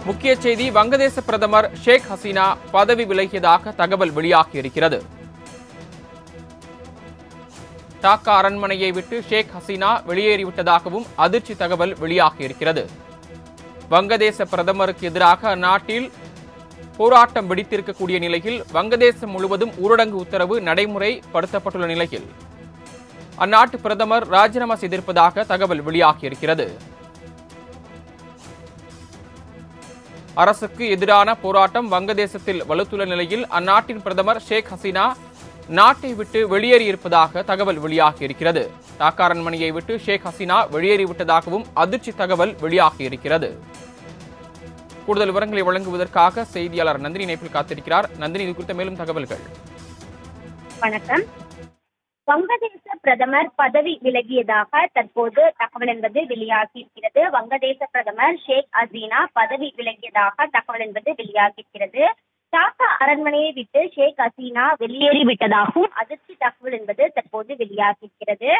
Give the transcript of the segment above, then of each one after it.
முக்கிய செய்தி, வங்கதேச பிரதமர் ஷேக் ஹசீனா பதவி விலகியதாக தகவல் வெளியாகியிருக்கிறது. டாக்கா அரண்மனையை விட்டு ஷேக் ஹசீனா வெளியேறிவிட்டதாகவும் அதிர்ச்சி தகவல் வெளியாகியிருக்கிறது. வங்கதேச பிரதமருக்கு எதிராக அந்நாட்டில் போராட்டம் வெடித்திருக்கக்கூடிய நிலையில் வங்கதேசம் முழுவதும் ஊரடங்கு உத்தரவு நடைமுறைப்படுத்தப்பட்டுள்ள நிலையில் அந்நாட்டு பிரதமர் ராஜினாமா செய்திருப்பதாக தகவல் வெளியாகியிருக்கிறது. அரசுக்கு எதிரான போராட்டம் வங்கதேசத்தில் வலுத்துள்ள நிலையில் அந்நாட்டின் பிரதமர் ஷேக் ஹசீனா நாட்டை விட்டு வெளியேறியிருப்பதாக தகவல் வெளியாகியிருக்கிறது. டாக்கா அரண்மனையை விட்டு ஷேக் ஹசீனா வெளியேறிவிட்டதாகவும் அதிர்ச்சி தகவல் வெளியாகியிருக்கிறது. கூடுதல் விவரங்களை வழங்குவதற்காக செய்தியாளர் நந்தினி இணைப்பில் காத்திருக்கிறார். நந்தினி, இது குறித்த மேலும் தகவல்கள். வணக்கம். வங்கதேச பிரதமர் பதவி விலகியதாக தற்போது தகவல் என்பது வெளியாகியிருக்கிறது. வங்கதேச பிரதமர் ஷேக் ஹசீனா பதவி விலகியதாக தகவல் என்பது வெளியாகியிருக்கிறது. டாக்கா அரண்மனையை விட்டு ஷேக் ஹசீனா வெளியேறிவிட்டதாகவும் அதிர்ச்சி தகவல் என்பது தற்போது வெளியாகியிருக்கிறது.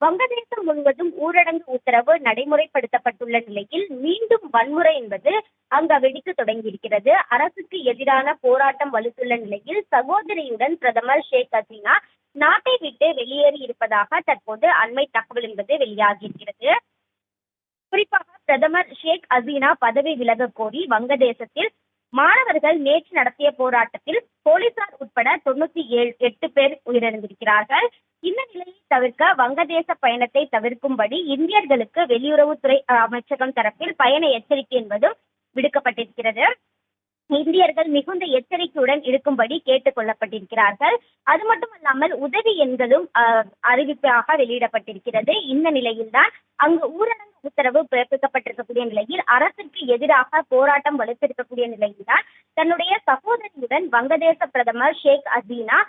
வங்கதேசம் முழுவதும் ஊரடங்கு உத்தரவு நடைமுறைப்படுத்தப்பட்டுள்ள நிலையில் மீண்டும் வன்முறை என்பது அங்கு வெடித்து தொடங்கியிருக்கிறது. அரசுக்கு எதிரான போராட்டம் வலுத்துள்ள நிலையில் சகோதரியுடன் பிரதமர் ஷேக் ஹசீனா நாட்டை விட்டு வெளியேறி இருப்பதாக தற்போது அண்மை தகவல் என்பது வெளியாகியிருக்கிறது. குறிப்பாக பிரதமர் ஷேக் ஹசீனா பதவி விலக கோரி வங்கதேசத்தில் மாணவர்கள் நேற்று நடத்திய போராட்டத்தில் போலீசார் உட்பட 98 பேர் உயிரிழந்திருக்கிறார்கள். இந்த நிலையை தவிர்க்க வங்கதேச பயணத்தை தவிர்க்கும்படி இந்தியர்களுக்கு வெளியுறவுத்துறை அமைச்சகம் தரப்பில் பயண எச்சரிக்கை என்பதும் விடுக்கப்பட்டிருக்கிறது. இந்தியர்கள் மிகுந்த எச்சரிக்கையுடன் இருக்கும்படி கேட்டுக் கொள்ளப்பட்டிருக்கிறார்கள். அது மட்டுமல்லாமல் உதவி எண்களும் அறிவிப்பாக வெளியிடப்பட்டிருக்கிறது. இந்த நிலையில்தான் அங்கு ஊரடங்கு உத்தரவு பிறப்பிக்கப்பட்டிருக்கக்கூடிய நிலையில் அரசுக்கு எதிராக போராட்டம் வலுத்திருக்கக்கூடிய நிலையில்தான் தன்னுடைய சகோதரியுடன் வங்கதேச பிரதமர் ஷேக் ஹசீனா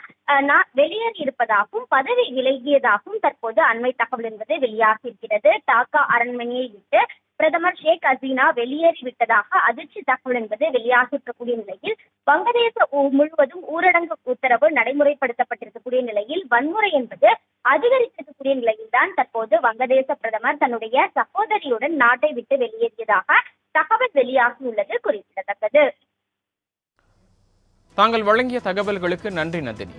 வெளியேறி இருப்பதாகவும் பதவி விலகியதாகவும் தற்போது அண்மை தகவல் என்பது வெளியாகியிருக்கிறது. டாக்கா அரண்மனையை விட்டு பிரதமர் ஷேக் ஹசீனா வெளியேறிவிட்டதாக அதிர்ச்சி தகவல் என்பது வெளியாகியிருக்கக்கூடிய நிலையில் வங்கதேச முழுவதும் ஊரடங்கு உத்தரவு நடைமுறைப்படுத்தப்பட்டிருக்கக்கூடிய நிலையில் வன்முறை என்பது அதிகரித்திருக்கக்கூடிய நிலையில்தான் தற்போது வங்கதேச பிரதமர் தன்னுடைய சகோதரியுடன் நாட்டை விட்டு வெளியேறியதாக தகவல் வெளியாகியுள்ளது குறிப்பிடத்தக்கது. தாங்கள் வழங்கிய தகவல்களுக்கு நன்றி நந்தினி.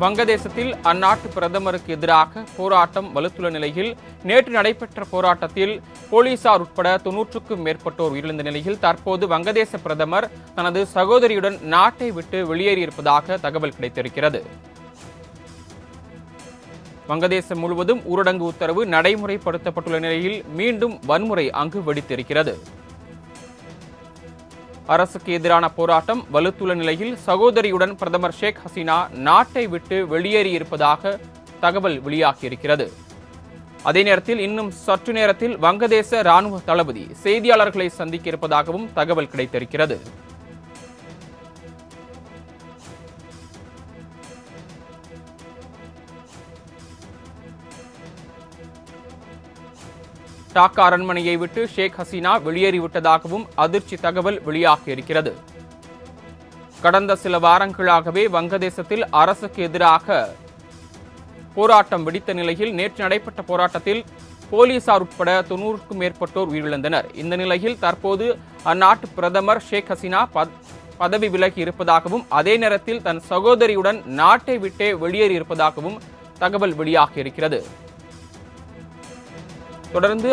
வங்கதேசத்தில் அந்நாட்டு பிரதமருக்கு எதிராக போராட்டம் வலுத்துள்ள நிலையில் நேற்று நடைபெற்ற போராட்டத்தில் போலீசார் உட்பட 90க்கும் மேற்பட்டோர் உயிரிழந்த நிலையில் தற்போது வங்கதேச பிரதமர் தனது சகோதரியுடன் நாட்டை விட்டு வெளியேறியிருப்பதாக தகவல் கிடைத்திருக்கிறது. வங்கதேசம் முழுவதும் ஊரடங்கு உத்தரவு நடைமுறைப்படுத்தப்பட்டுள்ள நிலையில் மீண்டும் வன்முறை அங்கு வெடித்திருக்கிறது. அரசுக்கு எதிரான போராட்டம் வலுத்துள்ள நிலையில் சகோதரியுடன் பிரதமர் ஷேக் ஹசீனா நாட்டை விட்டு வெளியேறியிருப்பதாக தகவல் வெளியாகியிருக்கிறது. அதே நேரத்தில் இன்னும் சற்று நேரத்தில் வங்கதேச ராணுவ தளபதி செய்தியாளர்களை சந்திக்க இருப்பதாகவும் தகவல் கிடைத்திருக்கிறது. டாக்கா அரண்மனையை விட்டு ஷேக் ஹசீனா வெளியேறிவிட்டதாகவும் அதிர்ச்சி தகவல் வெளியாகியிருக்கிறது. கடந்த சில வாரங்களாகவே வங்கதேசத்தில் அரசுக்கு எதிராக போராட்டம் வெடித்த நிலையில் நேற்று நடைபெற்ற போராட்டத்தில் போலீசார் உட்பட 90க்கும் மேற்பட்டோர் உயிரிழந்தனர். இந்த நிலையில் தற்போது அந்நாட்டு பிரதமர் ஷேக் ஹசீனா பதவி விலகி இருப்பதாகவும் அதே நேரத்தில் தன் சகோதரியுடன் நாட்டை விட்டே வெளியேறியிருப்பதாகவும் தகவல் வெளியாகியிருக்கிறது. தொடர்ந்து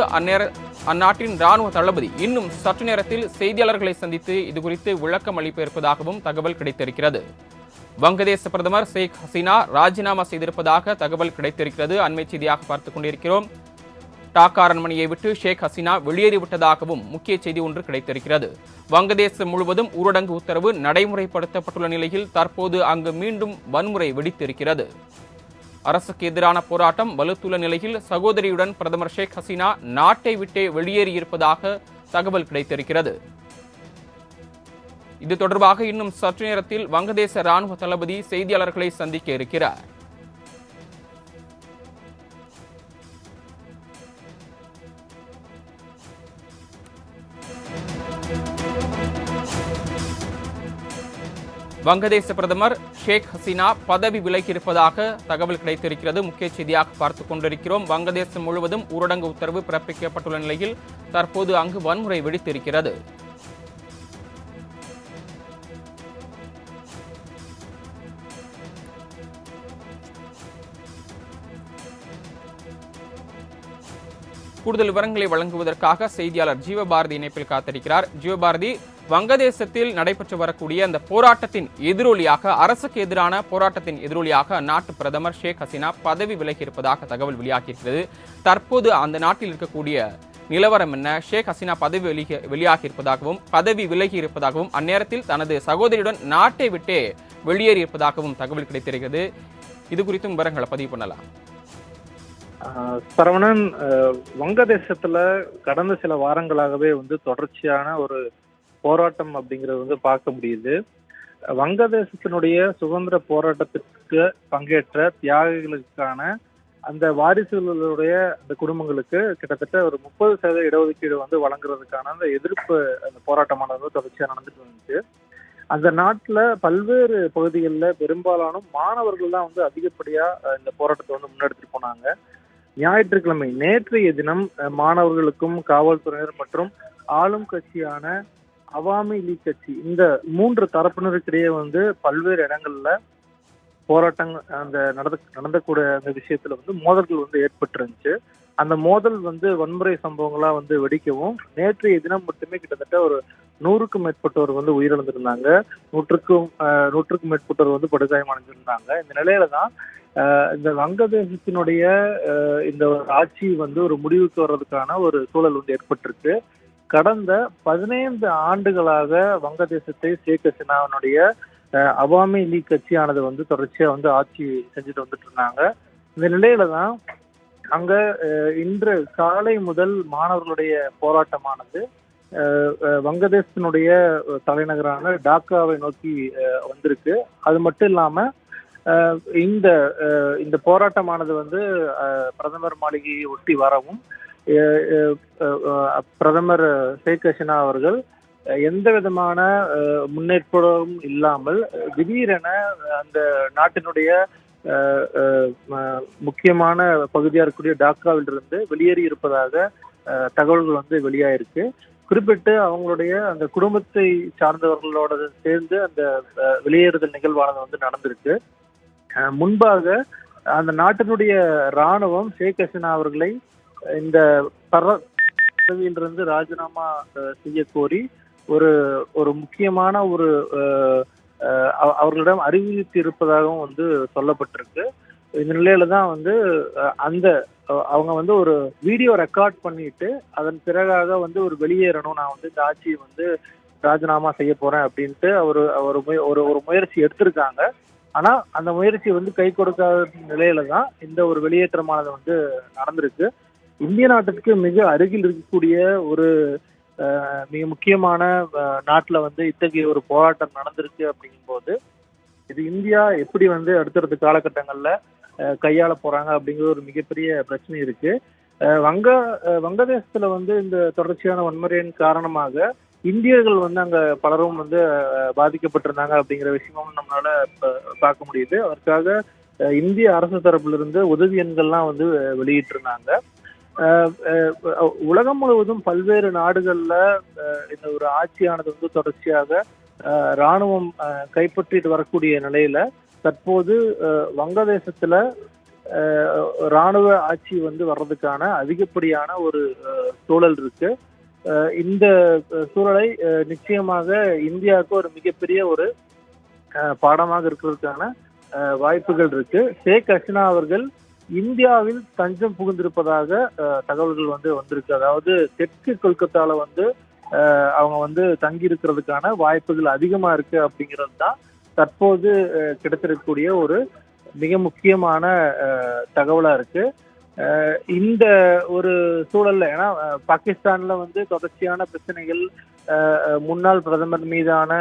அந்நாட்டின் ராணுவ தளபதி இன்னும் சற்று நேரத்தில் செய்தியாளர்களை சந்தித்து இதுகுறித்து விளக்கம் அளிக்க இருப்பதாகவும் தகவல் கிடைத்திருக்கிறது. வங்கதேச பிரதமர் ஷேக் ஹசீனா ராஜினாமா செய்திருப்பதாக தகவல் கிடைத்திருக்கிறது. அண்மை செய்தியாக பார்த்துக் கொண்டிருக்கிறோம். டாக்கா அரண்மனையை விட்டு ஷேக் ஹசீனா வெளியேறிவிட்டதாகவும் முக்கிய செய்தி ஒன்று கிடைத்திருக்கிறது. வங்கதேசம் முழுவதும் ஊரடங்கு உத்தரவு நடைமுறைப்படுத்தப்பட்டுள்ள நிலையில் தற்போது அங்கு மீண்டும் வன்முறை வெடித்திருக்கிறது. அரசுக்கு எதிரான போராட்டம் வலுத்துள்ள நிலையில் சகோதரியுடன் பிரதமர் ஷேக் ஹசீனா நாட்டை விட்டே வெளியேறியிருப்பதாக தகவல் கிடைத்திருக்கிறது. இது தொடர்பாக இன்னும் சற்று நேரத்தில் வங்கதேச ராணுவ தளபதி செய்தியாளர்களை சந்திக்க இருக்கிறார். வங்கதேச பிரதமர் ஷேக் ஹசீனா பதவி விலகியிருப்பதாக தகவல் கிடைத்திருக்கிறது. முக்கிய செய்தியாக பார்த்துக் கொண்டிருக்கிறோம். வங்கதேசம் முழுவதும் ஊரடங்கு உத்தரவு பிறப்பிக்கப்பட்டுள்ள நிலையில் தற்போது அங்கு வன்முறை வெடித்திருக்கிறது. கூடுதல் விவரங்களை வழங்குவதற்காக செய்தியாளர் ஜீவபாரதி இணைப்பில் காத்திருக்கிறார். ஜீவபாரதி, வங்கதேசத்தில் நடைபெற்று வரக்கூடிய அந்த போராட்டத்தின் எதிரொலியாக, அரசுக்கு எதிரான போராட்டத்தின் எதிரொலியாக அந்நாட்டு பிரதமர் ஷேக் ஹசீனா பதவி விலகி இருப்பதாக தகவல் வெளியாகியிருக்கிறது. தற்போது அந்த நாட்டில் இருக்கக்கூடிய நிலவரம் என்ன? ஷேக் ஹசீனா வெளியாகி இருப்பதாகவும் பதவி விலகி இருப்பதாகவும் அந்நேரத்தில் தனது சகோதரியுடன் நாட்டை விட்டே வெளியேறி இருப்பதாகவும் தகவல் கிடைத்திருக்கிறது. இது குறித்தும் விவரங்களை பதிவு பண்ணலாம். சரவணன், வங்கதேசத்துல கடந்த சில வாரங்களாகவே தொடர்ச்சியான ஒரு போராட்டம் அப்படிங்கிறது பார்க்க முடியுது. வங்கதேசத்தினுடைய சுதந்திர போராட்டத்திற்கு பங்கேற்ற தியாகிகளுக்கான அந்த வாரிசுகளுடைய அந்த குடும்பங்களுக்கு கிட்டத்தட்ட ஒரு 30% இடஒதுக்கீடு வழங்குறதுக்கான அந்த எதிர்ப்பு அந்த போராட்டமானது தொடர்ச்சியா நடந்துட்டு வந்துச்சு. அந்த நாட்டுல பல்வேறு பகுதிகளில் பெரும்பாலான மாணவர்கள் தான் அதிகப்படியா இந்த போராட்டத்தை முன்னெடுத்துட்டு போனாங்க. ஞாயிற்றுக்கிழமை நேற்றைய தினம் மாணவர்களுக்கும் காவல்துறையினர் மற்றும் ஆளும் கட்சியான அவாமி லீக் கட்சி, இந்த 3 தரப்பினருக்கிடையே பல்வேறு இடங்கள்ல போராட்டங்கள் அந்த நடந்தக்கூடிய அந்த விஷயத்துல மோதல்கள் ஏற்பட்டிருந்துச்சு. அந்த மோதல் வன்முறை சம்பவங்களா வெடிக்கவும் நேற்றைய தினம் மட்டுமே கிட்டத்தட்ட ஒரு 100க்கும் மேற்பட்டோர் உயிரிழந்திருந்தாங்க. 100க்கும் மேற்பட்டோர் படுகாயமடைஞ்சிருந்தாங்க. இந்த நிலையில தான் இந்த வங்கதேசத்தினுடைய இந்த ஆட்சி ஒரு முடிவுக்கு வர்றதுக்கான ஒரு சூழல் ஏற்பட்டிருக்கு. கடந்த 15 ஆண்டுகளாக வங்கதேசத்தை ஷேக் ஹசீனாவினுடைய அவாமி லீக் கட்சியானது தொடர்ச்சியா ஆட்சி செஞ்சுட்டு வந்துட்டு இருந்தாங்க. இந்த நிலையில தான் அங்க இன்று காலை முதல் மாணவர்களுடைய போராட்டமானது வங்கதேசத்தினுடைய தலைநகரான டாக்காவை நோக்கி வந்திருக்கு. அது மட்டும் இல்லாம இந்த போராட்டமானது பிரதமர் மாளிகையை ஒட்டி வரவும் பிரதமர் ஷேக் ஹசீனா அவர்கள் எந்த விதமான முன்னேற்படும் இல்லாமல் திடீரென அந்த நாட்டினுடைய முக்கியமான பகுதியா இருக்கக்கூடிய டாக்காவில் இருந்து வெளியேறி இருப்பதாக தகவல்கள் வெளியாயிருக்கு. குறிப்பிட்டு அவங்களுடைய அந்த குடும்பத்தை சார்ந்தவர்களோட சேர்ந்து அந்த வெளியேறுதல் நிகழ்வானது நடந்திருக்கு. முன்பாக அந்த நாட்டினுடைய இராணுவம் ஷேக் ஹசீனா அவர்களை இந்த பதவியிலிருந்து ராஜினாமா செய்ய கோரி ஒரு முக்கியமான அவர்களிடம் அறிவித்து இருப்பதாகவும் சொல்லப்பட்டிருக்கு. இந்த நிலையில தான் அந்த அவங்க ஒரு வீடியோ ரெக்கார்ட் பண்ணிட்டு அதன் பிறகாக ஒரு வெளியேறணும், நான் இந்த ஆட்சியை ராஜினாமா செய்ய போறேன் அப்படின்ட்டு ஒரு முயற்சி எடுத்திருக்காங்க. ஆனா அந்த முயற்சி கை கொடுக்காத நிலையில தான் இந்த ஒரு வெளியேற்றமானது நடந்திருக்கு. இந்திய நாட்டுக்கு மிக அருகில் இருக்கக்கூடிய ஒரு மிக முக்கியமான நாட்டுல இத்தகைய ஒரு போராட்டம் நடந்திருக்கு. அப்படிங்கும் போது இது இந்தியா எப்படி அடுத்தடுத்த காலகட்டங்கள்ல கையாள போறாங்க அப்படிங்கிற ஒரு மிகப்பெரிய பிரச்சனை இருக்கு. வங்கதேசத்துல இந்த தொடர்ச்சியான வன்முறையின் காரணமாக இந்தியர்கள் அங்க பலரும் பாதிக்கப்பட்டிருந்தாங்க அப்படிங்கிற விஷயமும் நம்மளால பார்க்க முடியுது. அதற்காக இந்திய அரசு தரப்பிலிருந்து உதவி எண்கள்லாம் வெளியிட்டு இருந்தாங்க. உலகம் முழுவதும் பல்வேறு நாடுகள்ல இந்த ஒரு ஆட்சியானது தொடர்ச்சியாக இராணுவம் கைப்பற்றிட்டு வரக்கூடிய நிலையில தற்போது வங்கதேசத்துல இராணுவ ஆட்சி வர்றதுக்கான அதிகப்படியான ஒரு சூழல் இருக்கு. இந்த சூழலை நிச்சயமாக இந்தியாவுக்கு ஒரு மிகப்பெரிய ஒரு பாடமாக இருக்கிறதுக்கான வாய்ப்புகள் இருக்கு. ஷேக் ஹசீனா அவர்கள் இந்தியாவில் தஞ்சம் புகுந்திருப்பதாக தகவல்கள் வந்திருக்கு. அதாவது தெற்கு கொல்கத்தால அவங்க தங்கி இருக்கிறதுக்கான வாய்ப்புகள் அதிகமா இருக்கு அப்படிங்கிறது தான் தற்போது கிடைத்திருக்கக்கூடிய ஒரு மிக முக்கியமான தகவலா இருக்கு. இந்த ஒரு சூழல்ல ஏன்னா பாகிஸ்தான்ல தொடர்ச்சியான பிரச்சனைகள், முன்னாள் பிரதமர் மீதான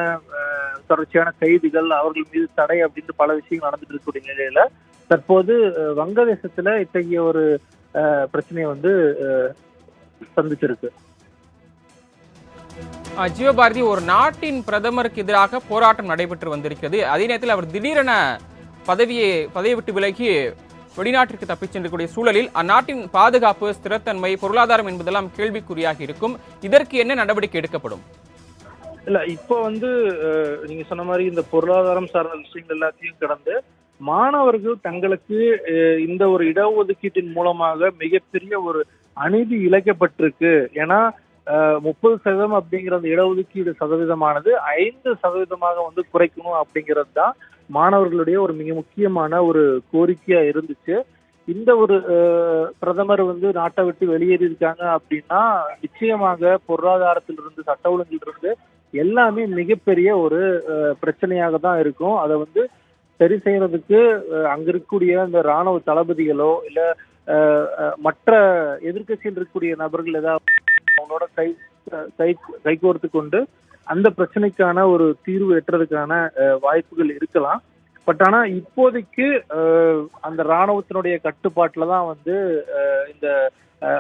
தொடர்ச்சியான கைதுகள், அவர்கள் மீது தடை அப்படின்னு பல விஷயங்கள் நடந்துட்டு இருக்கக்கூடிய நிலையில தற்போது வங்கதேசத்துல இத்தகைய ஒரு பிரச்சனையை சந்திச்சிருக்கு. ஜீவபாரதி, ஒரு நாட்டின் பிரதமருக்கு எதிராக போராட்டம் நடைபெற்று வந்திருக்கிறது. அதே நேரத்தில் அவர் திடீரென பதவியை விட்டு விலகி வெளிநாட்டிற்கு தப்பிச் சென்றக்கூடிய சூழலில் அந்நாட்டின் பாதுகாப்பு, ஸ்திரத்தன்மை, பொருளாதாரம் என்பதெல்லாம் கேள்விக்குறியாக இருக்கும். இதற்கு என்ன நடவடிக்கை எடுக்கப்படும்? இல்ல இப்போ வந்து நீங்க சொன்ன மாதிரி இந்த பொருளாதாரம் சார்ந்த விஷயங்கள் எல்லாத்தையும் கடந்து மாணவர்கள் தங்களுக்கு இந்த ஒரு இடஒதுக்கீட்டின் மூலமாக மிகப்பெரிய ஒரு அநீதி இழைக்கப்பட்டிருக்கு. ஏன்னா 30% அப்படிங்கிற அந்த இடஒதுக்கீடு சதவீதமானது 5% வந்து குறைக்கணும் அப்படிங்கிறது தான் மாணவர்களுடைய ஒரு மிக முக்கியமான ஒரு கோரிக்கையா இருந்துச்சு. இந்த ஒரு பிரதமர் வந்து நாட்டை விட்டு வெளியேறியிருக்காங்க அப்படின்னா நிச்சயமாக பொருளாதாரத்திலிருந்து, சட்ட ஒழுங்கிலிருந்து எல்லாமே மிகப்பெரிய ஒரு பிரச்சனையாக தான் இருக்கும். அதை வந்து சரி செய்யறதுக்கு அங்க இருக்கக்கூடிய இந்த ராணுவ தளபதிகளோ இல்ல மற்ற எதிர்க்கட்சியில் இருக்கக்கூடிய நபர்கள் ஏதாவது அவங்களோட கைகோர்த்து கொண்டு அந்த பிரச்சனைக்கான ஒரு தீர்வு எட்டுறதுக்கான வாய்ப்புகள் இருக்கலாம். பட் ஆனா இப்போதைக்கு அந்த ராணுவத்தினுடைய கட்டுப்பாட்டுல தான் வந்து இந்த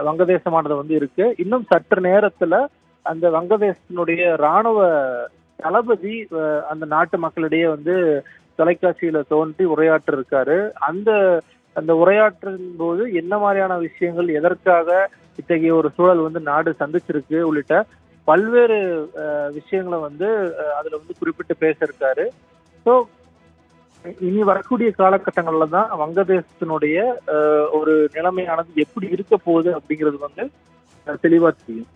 வங்கதேசமானது வந்து இருக்கு. இன்னும் சற்று நேரத்துல அந்த வங்கதேசத்தினுடைய ராணுவ தளபதி அந்த நாட்டு மக்களிடையே வந்து தொலைக்காட்சியில தோன்றி உரையாற்ற இருக்காரு. அந்த உரையாற்றின் போது என்ன மாதிரியான விஷயங்கள், எதற்காக இத்தகைய ஒரு சூழல் வந்து நாடு சந்திச்சிருக்கு உள்ளிட்ட பல்வேறு விஷயங்களை வந்து அதுல வந்து குறிப்பிட்டு பேச இருக்காரு. ஸோ இனி வரக்கூடிய காலகட்டங்கள்ல தான் வங்கதேசத்தினுடைய ஒரு நிலைமையானது எப்படி இருக்க போகுது அப்படிங்கிறது வந்து தெளிவா தெரியும்.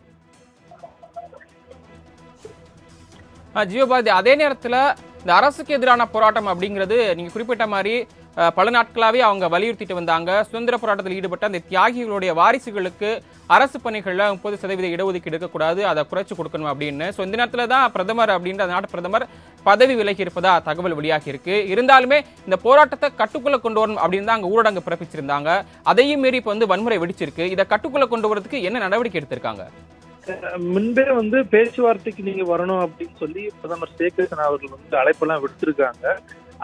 ஜீவபாரதி, அதே நேரத்தில் இந்த அரசுக்கு எதிரான போராட்டம் அப்படிங்கிறது நீங்க குறிப்பிட்ட மாதிரி பல நாட்களாகவே அவங்க வலியுறுத்திட்டு வந்தாங்க. சுதந்திர போராட்டத்தில் ஈடுபட்ட அந்த தியாகிகளுடைய வாரிசுகளுக்கு அரசு பணிகளில் 30% இடஒதுக்கீடு இருக்கக்கூடாது, அதை குறைச்சு கொடுக்கணும் அப்படின்னு. ஸோ இந்த நேரத்தில் தான் பிரதமர் அப்படின்ற நாட்டு பிரதமர் பதவி விலகி இருப்பதா தகவல் வெளியாகி இருக்கு. இருந்தாலுமே இந்த போராட்டத்தை கட்டுக்குள்ள கொண்டு வரணும் அப்படின்னு தான் அங்கே ஊரடங்கு பிறப்பிச்சிருந்தாங்க. அதையும் மீறி இப்போ வந்து வன்முறை வெடிச்சிருக்கு. இதை கட்டுக்குள்ள கொண்டு வரதுக்கு என்ன நடவடிக்கை எடுத்திருக்காங்க? முன்பே வந்து பேச்சுவார்த்தைக்கு நீங்க வரணும் அப்படின்னு சொல்லி பிரதமர் ஷேக் ஹசீனா அவர்கள் வந்து அழைப்பெல்லாம் விடுத்திருக்காங்க.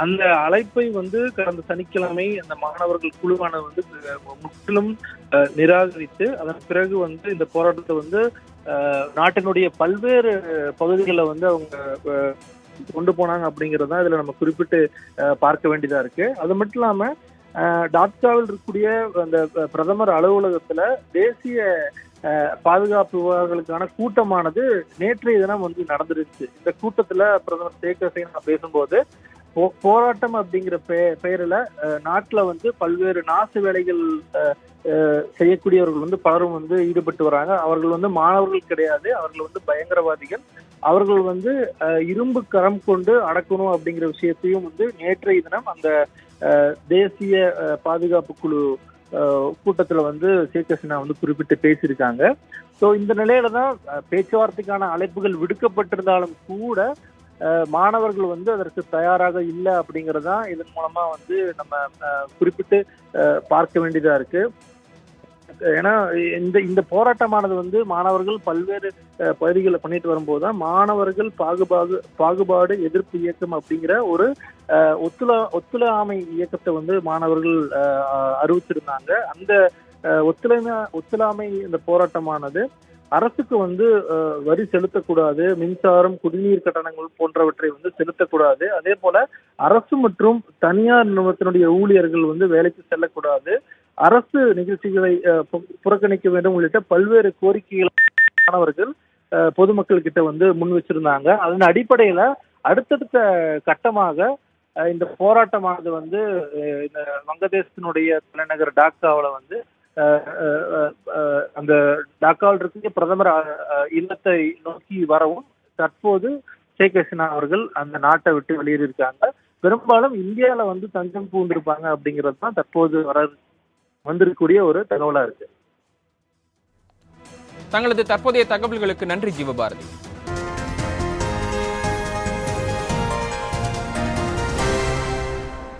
அந்த அழைப்பை வந்து கடந்த சனிக்கிழமை அந்த மாணவர்கள் குழுவானது வந்து முற்றிலும் நிராகரித்து அதன் பிறகு வந்து இந்த போராட்டத்தை வந்து நாட்டினுடைய பல்வேறு பகுதிகளில் வந்து அவங்க கொண்டு போனாங்க அப்படிங்கிறது தான் இதுல நம்ம குறிப்பிட்டு பார்க்க வேண்டியதா இருக்கு. அது மட்டும் இல்லாம டாக்காவில் இருக்கக்கூடிய அந்த பிரதமர் அலுவலகத்துல தேசிய பாதுகாப்பு விவகாரங்களுக்கான கூட்டமானது நேற்றைய தினம் வந்து நடந்துருச்சு. இந்த கூட்டத்துல பிரதமர் ஷேக் ஹசீனா பேசும்போது போராட்டம் அப்படிங்கிற பெயரில் நாட்டுல வந்து பல்வேறு நாசு வேலைகள் செய்யக்கூடியவர்கள் வந்து பலரும் வந்து ஈடுபட்டு வராங்க. அவர்கள் வந்து மாணவர்கள் கிடையாது, அவர்கள் வந்து பயங்கரவாதிகள். அவர்கள் வந்து இரும்பு கரம் கொண்டு அடக்கணும் அப்படிங்கிற விஷயத்தையும் வந்து நேற்றைய தினம் அந்த தேசிய பாதுகாப்பு குழு கூட்டத்துல வந்து ஷேக் ஹசீனா வந்து குறிப்பிட்டு பேசியிருக்காங்க. ஸோ இந்த நிலையில தான் பேச்சுவார்த்தைக்கான அழைப்புகள் விடுக்கப்பட்டிருந்தாலும் கூட மாணவர்கள் வந்து அதற்கு தயாராக இல்லை அப்படிங்கறதான் இதன் மூலமா வந்து நம்ம குறிப்பிட்டு பார்க்க வேண்டியதா இருக்கு. ஏன்னா இந்த போராட்டமானது வந்து மாணவர்கள் பல்வேறு பகுதிகளை பண்ணிட்டு வரும்போது தான் மாணவர்கள் பாகுபாடு எதிர்ப்பு இயக்கம் அப்படிங்கிற ஒரு ஒத்துழையாமை இயக்கத்தை வந்து மாணவர்கள் அறிவிச்சிருந்தாங்க. அந்த ஒத்துழையாமை இந்த போராட்டமானது அரசுக்கு வந்து வரி செலுத்தக்கூடாது, மின்சாரம், குடிநீர் கட்டணங்கள் போன்றவற்றை வந்து செலுத்தக்கூடாது, அதே போல அரசு மற்றும் தனியார் நிறுவனத்தினுடைய ஊழியர்கள் வந்து வேலைக்கு செல்லக்கூடாது, அரசு நிகழ்ச்சிகளை புறக்கணிக்க வேண்டும் உள்ளிட்ட பல்வேறு கோரிக்கைகள் மாணவர்கள் பொதுமக்கள் கிட்ட வந்து முன் வச்சிருந்தாங்க. அதன் அடிப்படையில அடுத்தடுத்த கட்டமாக இந்த போராட்டமானது வந்து இந்த வங்கதேசத்தினுடைய தலைநகர் டாக்காவில் வந்து அந்த டாக்காவில் இருக்க பிரதமர் இல்லத்தை நோக்கி வரவும் தற்போது ஷேக் ஹசீனா அவர்கள் அந்த நாட்டை விட்டு வெளியேறியிருக்காங்க. பெரும்பாலும் இந்தியாவில வந்து தஞ்சம் பூந்திருப்பாங்க அப்படிங்கிறது தான் தற்போது வந்திருக்கக்கூடிய ஒரு தகவலா இருக்கு. தங்களது தற்போதைய தகவல்களுக்கு நன்றி ஜீவபாரதி.